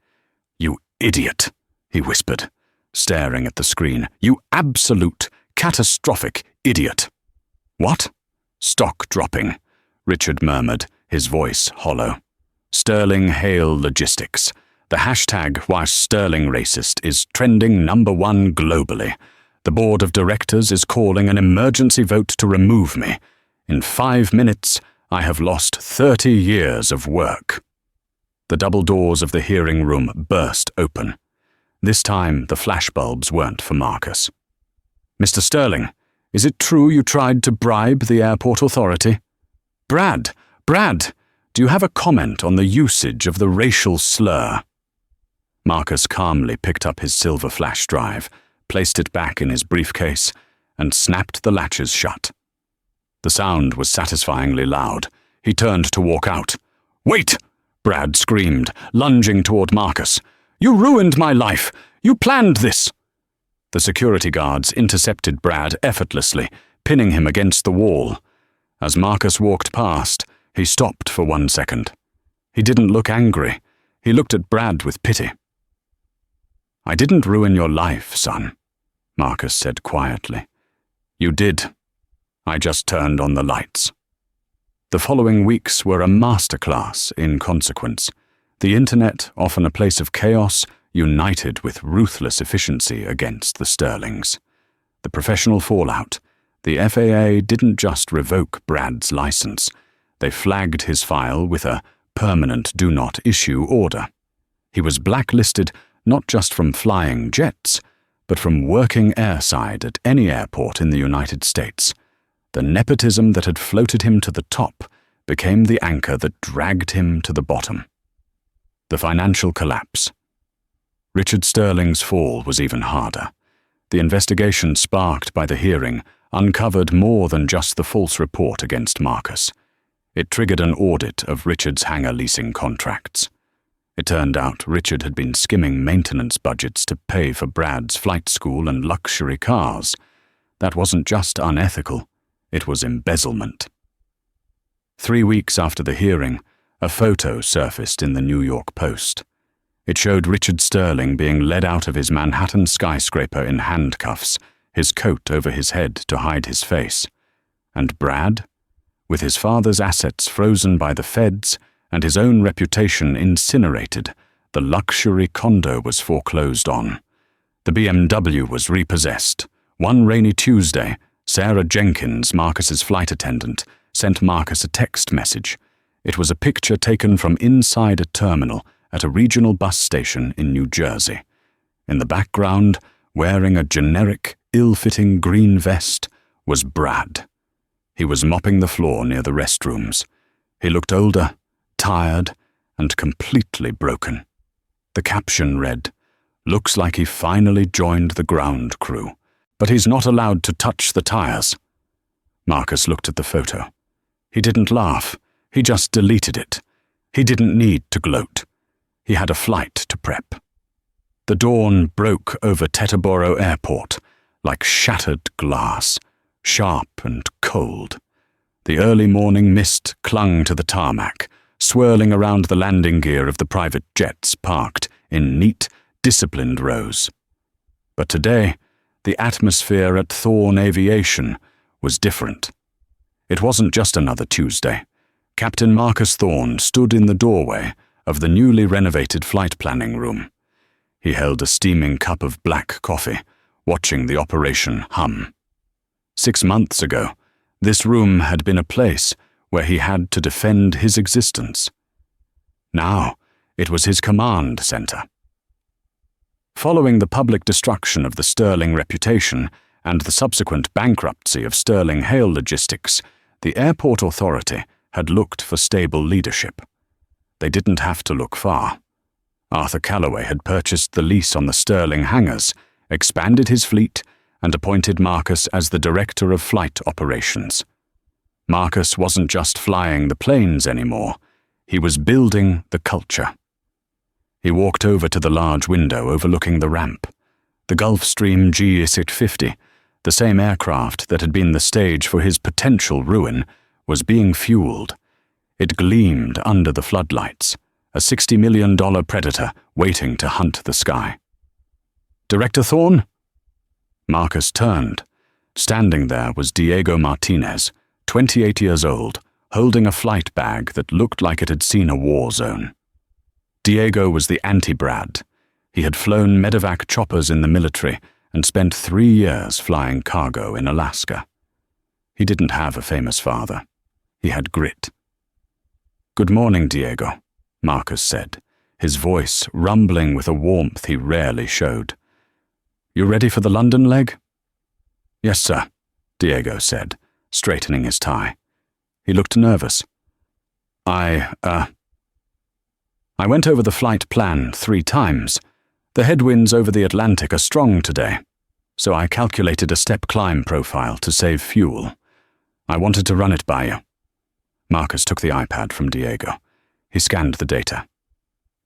You idiot, he whispered, staring at the screen. You absolute, catastrophic idiot. What? Stock dropping, Richard murmured, his voice hollow. Sterling Hale Logistics. The hashtag #WhySterlingRacist is trending #1 globally. The board of directors is calling an emergency vote to remove me. In 5 minutes, I have lost 30 years of work." The double doors of the hearing room burst open. This time, the flashbulbs weren't for Marcus. "Mr. Sterling, is it true you tried to bribe the airport authority?" Brad, do you have a comment on the usage of the racial slur?" Marcus calmly picked up his silver flash drive, placed it back in his briefcase, and snapped the latches shut. The sound was satisfyingly loud. He turned to walk out. "Wait!" Brad screamed, lunging toward Marcus. "You ruined my life! You planned this!" The security guards intercepted Brad effortlessly, pinning him against the wall. As Marcus walked past, he stopped for 1 second. He didn't look angry. He looked at Brad with pity. "I didn't ruin your life, son," Marcus said quietly. "You did. I just turned on the lights." The following weeks were a masterclass in consequence. The internet, often a place of chaos, united with ruthless efficiency against the Sterlings. The professional fallout. The FAA didn't just revoke Brad's license. They flagged his file with a permanent do not issue order. He was blacklisted not just from flying jets, but from working airside at any airport in the United States. The nepotism that had floated him to the top became the anchor that dragged him to the bottom. The financial collapse. Richard Sterling's fall was even harder. The investigation sparked by the hearing uncovered more than just the false report against Marcus. It triggered an audit of Richard's hangar leasing contracts. It turned out Richard had been skimming maintenance budgets to pay for Brad's flight school and luxury cars. That wasn't just unethical, it was embezzlement. 3 weeks after the hearing, a photo surfaced in the New York Post. It showed Richard Sterling being led out of his Manhattan skyscraper in handcuffs, his coat over his head to hide his face. And Brad, with his father's assets frozen by the feds and his own reputation incinerated, the luxury condo was foreclosed on. The BMW was repossessed. One rainy Tuesday, Sarah Jenkins, Marcus's flight attendant, sent Marcus a text message. It was a picture taken from inside a terminal at a regional bus station in New Jersey. In the background, wearing a generic, ill-fitting green vest, was Brad. He was mopping the floor near the restrooms. He looked older, tired, and completely broken. The caption read, "Looks like he finally joined the ground crew, but he's not allowed to touch the tires." Marcus looked at the photo. He didn't laugh. He just deleted it. He didn't need to gloat. He had a flight to prep. The dawn broke over Teterboro Airport like shattered glass, sharp and cold. The early morning mist clung to the tarmac, swirling around the landing gear of the private jets parked in neat, disciplined rows. But today, the atmosphere at Thorn Aviation was different. It wasn't just another Tuesday. Captain Marcus Thorn stood in the doorway of the newly renovated flight planning room. He held a steaming cup of black coffee, watching the operation hum. 6 months ago, this room had been a place where he had to defend his existence. Now, it was his command center. Following the public destruction of the Sterling reputation and the subsequent bankruptcy of Sterling Hail Logistics, the airport authority had looked for stable leadership. They didn't have to look far. Arthur Calloway had purchased the lease on the Sterling hangars, expanded his fleet, and appointed Marcus as the director of flight operations. Marcus wasn't just flying the planes anymore. He was building the culture. He walked over to the large window overlooking the ramp. The Gulfstream G-50, the same aircraft that had been the stage for his potential ruin, was being fueled. It gleamed under the floodlights, a $60 million predator waiting to hunt the sky. "Director Thorn?" Marcus turned. Standing there was Diego Martinez, 28 years old, holding a flight bag that looked like it had seen a war zone. Diego was the anti-Brad. He had flown medevac choppers in the military and spent 3 years flying cargo in Alaska. He didn't have a famous father. He had grit. "Good morning, Diego," Marcus said, his voice rumbling with a warmth he rarely showed. "You ready for the London leg?" "Yes, sir," Diego said, straightening his tie. He looked nervous. I went over the flight plan 3 times. The headwinds over the Atlantic are strong today, so I calculated a step climb profile to save fuel. I wanted to run it by you." Marcus took the iPad from Diego. He scanned the data.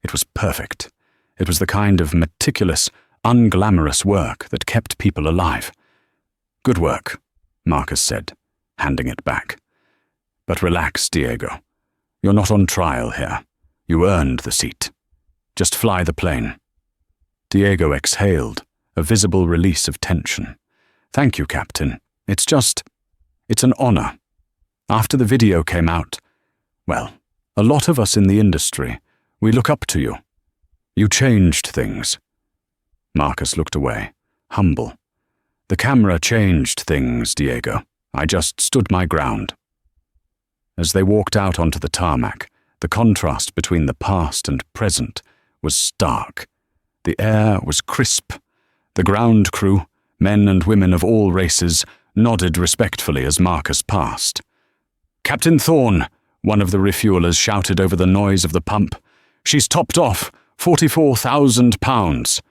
It was perfect. It was the kind of meticulous, unglamorous work that kept people alive. "Good work," Marcus said, handing it back. "But relax, Diego. You're not on trial here. You earned the seat. Just fly the plane." Diego exhaled, a visible release of tension. "Thank you, Captain. It's an honor. After the video came out, well, a lot of us in the industry, we look up to you. You changed things." Marcus looked away, humble. "The camera changed things, Diego. I just stood my ground." As they walked out onto the tarmac, the contrast between the past and present was stark. The air was crisp. The ground crew, men and women of all races, nodded respectfully as Marcus passed. "Captain Thorne," one of the refuelers shouted over the noise of the pump. "She's topped off, £44,000.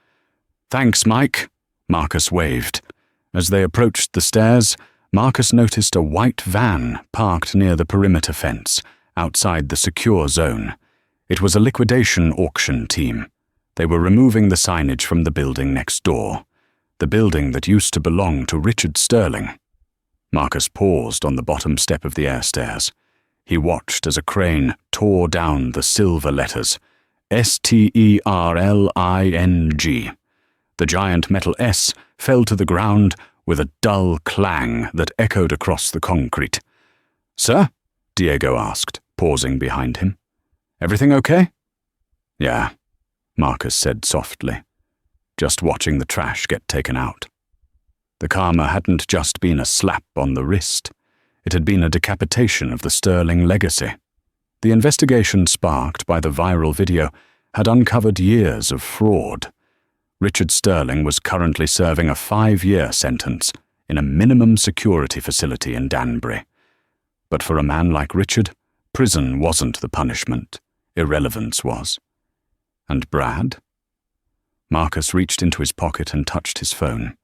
"Thanks, Mike," Marcus waved. As they approached the stairs, Marcus noticed a white van parked near the perimeter fence, outside the secure zone. It was a liquidation auction team. They were removing the signage from the building next door, the building that used to belong to Richard Sterling. Marcus paused on the bottom step of the air stairs. He watched as a crane tore down the silver letters, STERLING. The giant metal S fell to the ground with a dull clang that echoed across the concrete. "Sir?" Diego asked, pausing behind him. "Everything okay?" "Yeah," Marcus said softly, just watching the trash get taken out. The karma hadn't just been a slap on the wrist. It had been a decapitation of the Sterling legacy. The investigation sparked by the viral video had uncovered years of fraud. Richard Sterling was currently serving a 5-year sentence in a minimum security facility in Danbury. But for a man like Richard, prison wasn't the punishment. Irrelevance was. And Brad? Marcus reached into his pocket and touched his phone.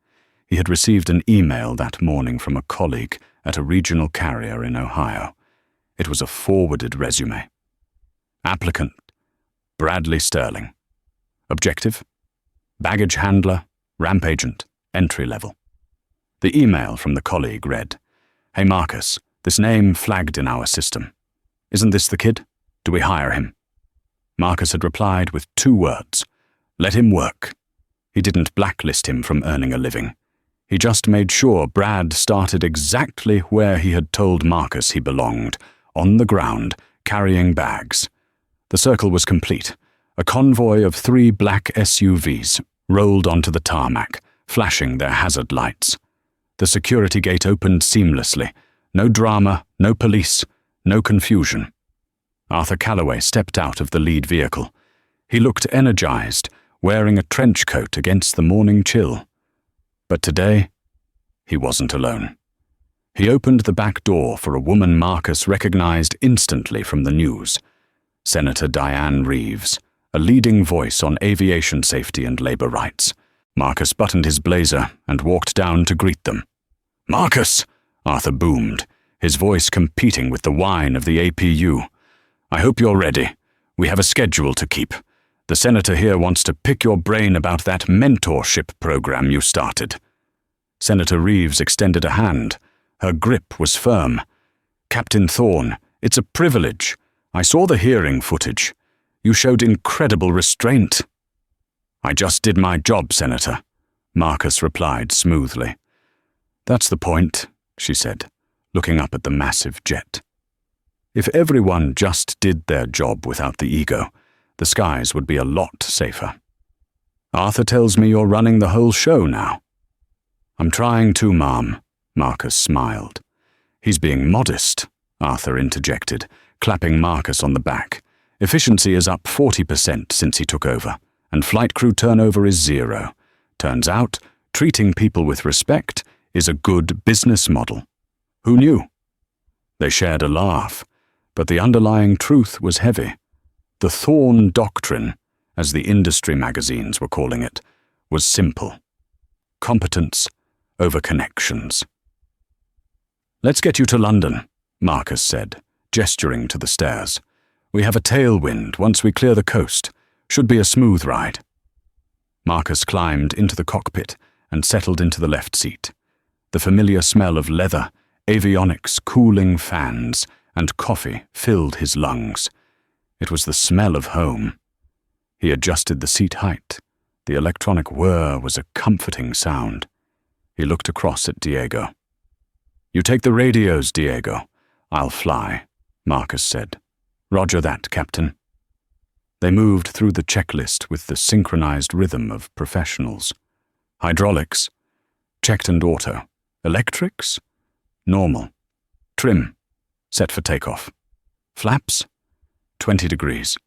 He had received an email that morning from a colleague at a regional carrier in Ohio. It was a forwarded resume. Applicant: Bradley Sterling. Objective: baggage handler, ramp agent, entry level. The email from the colleague read, "Hey Marcus, this name flagged in our system. Isn't this the kid? Do we hire him?" Marcus had replied with 2 words: "Let him work." He didn't blacklist him from earning a living. He just made sure Brad started exactly where he had told Marcus he belonged, on the ground, carrying bags. The circle was complete. A convoy of 3 black SUVs rolled onto the tarmac, flashing their hazard lights. The security gate opened seamlessly. No drama, no police, no confusion. Arthur Calloway stepped out of the lead vehicle. He looked energized, wearing a trench coat against the morning chill. But today, he wasn't alone. He opened the back door for a woman Marcus recognized instantly from the news. Senator Dianne Reeves, a leading voice on aviation safety and labor rights. Marcus buttoned his blazer and walked down to greet them. "Marcus!" Arthur boomed, his voice competing with the whine of the APU. "I hope you're ready. We have a schedule to keep. The senator here wants to pick your brain about that mentorship program you started." Senator Reeves extended a hand. Her grip was firm. "Captain Thorne, it's a privilege. I saw the hearing footage. You showed incredible restraint." "I just did my job, Senator," Marcus replied smoothly. "That's the point," she said, looking up at the massive jet. If everyone just did their job without the ego, the skies would be a lot safer. "Arthur tells me you're running the whole show now." I'm trying to, ma'am, Marcus smiled. He's being modest, Arthur interjected, clapping Marcus on the back. Efficiency is up 40% since he took over, and flight crew turnover is 0. Turns out, treating people with respect is a good business model. Who knew? They shared a laugh, but the underlying truth was heavy. The Thorn Doctrine, as the industry magazines were calling it, was simple. Competence over connections. Let's get you to London, Marcus said, gesturing to the stairs. We have a tailwind once we clear the coast. Should be a smooth ride. Marcus climbed into the cockpit and settled into the left seat. The familiar smell of leather, avionics, cooling fans, and coffee filled his lungs. It was the smell of home. He adjusted the seat height. The electronic whir was a comforting sound. He looked across at Diego. You take the radios, Diego. I'll fly, Marcus said. Roger that, Captain. They moved through the checklist with the synchronized rhythm of professionals. Hydraulics, checked and auto. Electrics, normal. Trim, set for takeoff. Flaps, 20 degrees.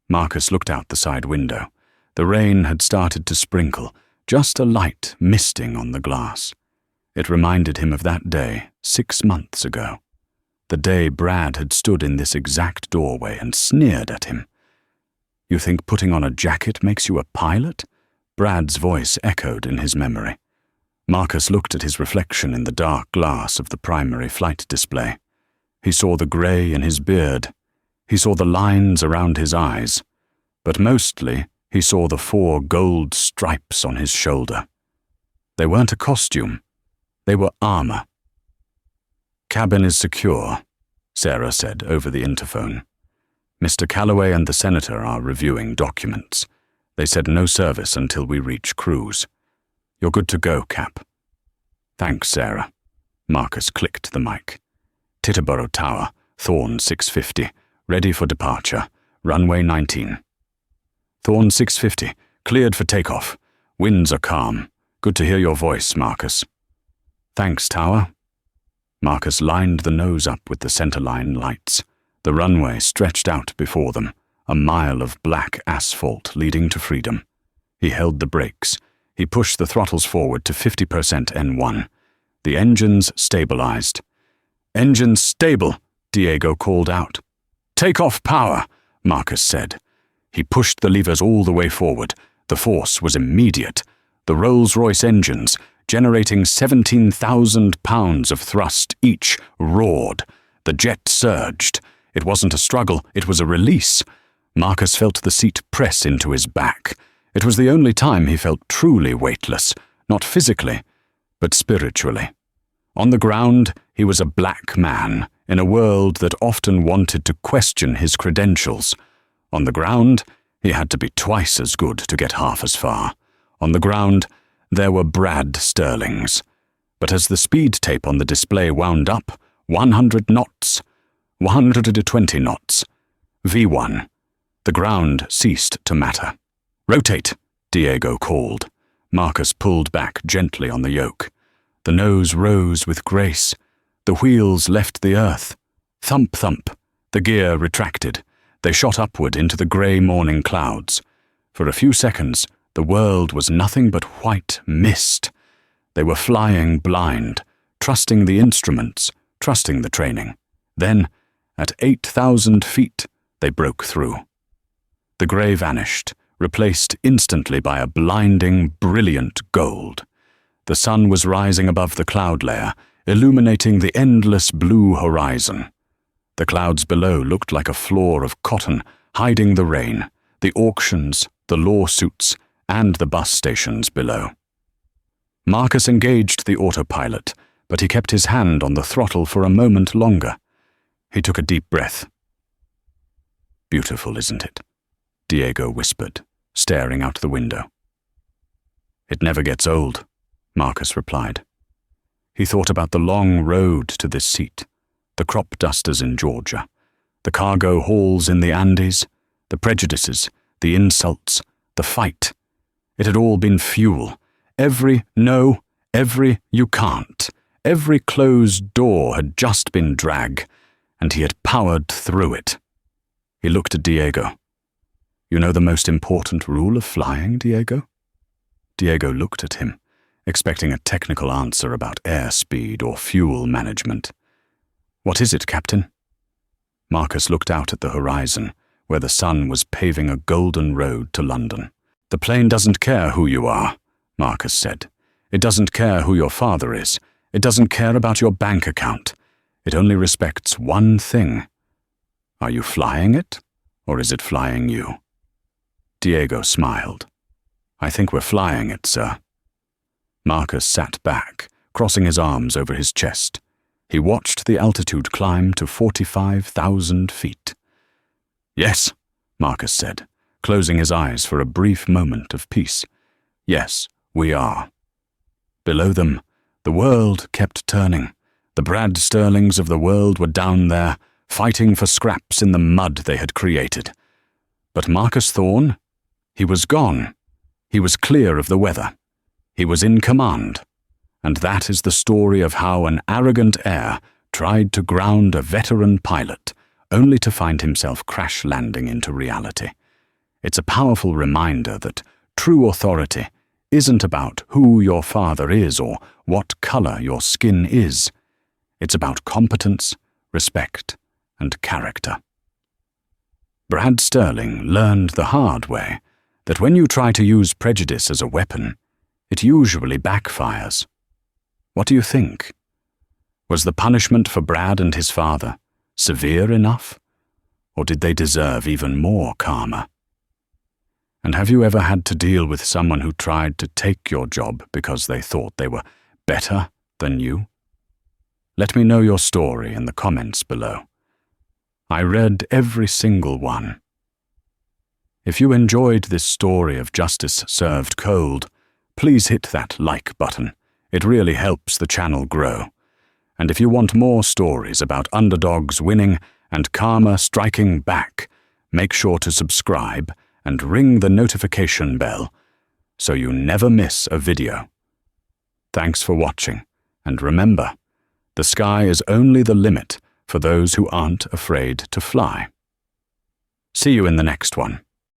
Marcus looked out the side window. The rain had started to sprinkle, just a light misting on the glass. It reminded him of that day 6 months ago. The day Brad had stood in this exact doorway and sneered at him. You think putting on a jacket makes you a pilot? Brad's voice echoed in his memory. Marcus looked at his reflection in the dark glass of the primary flight display. He saw the grey in his beard. He saw the lines around his eyes. But mostly, he saw the 4 gold stripes on his shoulder. They weren't a costume. They were armor. Cabin is secure, Sarah said over the interphone. Mr. Calloway and the senator are reviewing documents. They said no service until we reach cruise. You're good to go, Cap. Thanks, Sarah. Marcus clicked the mic. Titterborough Tower, Thorn 650, ready for departure, runway 19. Thorn 650, cleared for takeoff. Winds are calm. Good to hear your voice, Marcus. Thanks, Tower. Marcus lined the nose up with the centerline lights. The runway stretched out before them, a mile of black asphalt leading to freedom. He held the brakes. He pushed the throttles forward to 50% N1. The engines stabilized. Engines stable, Diego called out. Take off power, Marcus said. He pushed the levers all the way forward. The force was immediate. The Rolls-Royce engines, generating 17,000 pounds of thrust each, roared. The jet surged. It wasn't a struggle, it was a release. Marcus felt the seat press into his back. It was the only time he felt truly weightless, not physically, but spiritually. On the ground, he was a black man in a world that often wanted to question his credentials. On the ground, he had to be twice as good to get half as far. On the ground, there were Brad Sterlings. But as the speed tape on the display wound up, 100 knots, 120 knots, V1, the ground ceased to matter. Rotate, Diego called. Marcus pulled back gently on the yoke. The nose rose with grace. The wheels left the earth. Thump, thump. The gear retracted. They shot upward into the grey morning clouds. For a few seconds, the world was nothing but white mist. They were flying blind, trusting the instruments, trusting the training. Then, at 8,000 feet, they broke through. The grey vanished, replaced instantly by a blinding, brilliant gold. The sun was rising above the cloud layer, illuminating the endless blue horizon. The clouds below looked like a floor of cotton, hiding the rain, the auctions, the lawsuits, and the bus stations below. Marcus engaged the autopilot, but he kept his hand on the throttle for a moment longer. He took a deep breath. Beautiful, isn't it? Diego whispered, staring out the window. It never gets old, Marcus replied. He thought about the long road to this seat, the crop dusters in Georgia, the cargo hauls in the Andes, the prejudices, the insults, the fight. It had all been fuel. Every no, You can't. Every closed door had just been dragged, and he had powered through it. He looked at Diego. You know the most important rule of flying, Diego? Diego looked at him, expecting a technical answer about airspeed or fuel management. What is it, Captain? Marcus looked out at the horizon, where the sun was paving a golden road to London. The plane doesn't care who you are, Marcus said. It doesn't care who your father is. It doesn't care about your bank account. It only respects one thing. Are you flying it, or is it flying you? Diego smiled. I think we're flying it, sir. Marcus sat back, crossing his arms over his chest. He watched the altitude climb to 45,000 feet. Yes, Marcus said, closing his eyes for a brief moment of peace. Yes, we are. Below them, the world kept turning. The Brad Sterlings of the world were down there, fighting for scraps in the mud they had created. But Marcus Thorne? He was gone. He was clear of the weather. He was in command. And that is the story of how an arrogant heir tried to ground a veteran pilot, only to find himself crash-landing into reality. It's a powerful reminder that true authority isn't about who your father is or what color your skin is. It's about competence, respect, and character. Brad Sterling learned the hard way that when you try to use prejudice as a weapon, it usually backfires. What do you think? Was the punishment for Brad and his father severe enough? Or did they deserve even more karma? And have you ever had to deal with someone who tried to take your job because they thought they were better than you? Let me know your story in the comments below. I read every single one. If you enjoyed this story of justice served cold, please hit that like button. It really helps the channel grow. And if you want more stories about underdogs winning and karma striking back, make sure to subscribe and ring the notification bell so you never miss a video. Thanks for watching, and remember, the sky is only the limit for those who aren't afraid to fly. See you in the next one.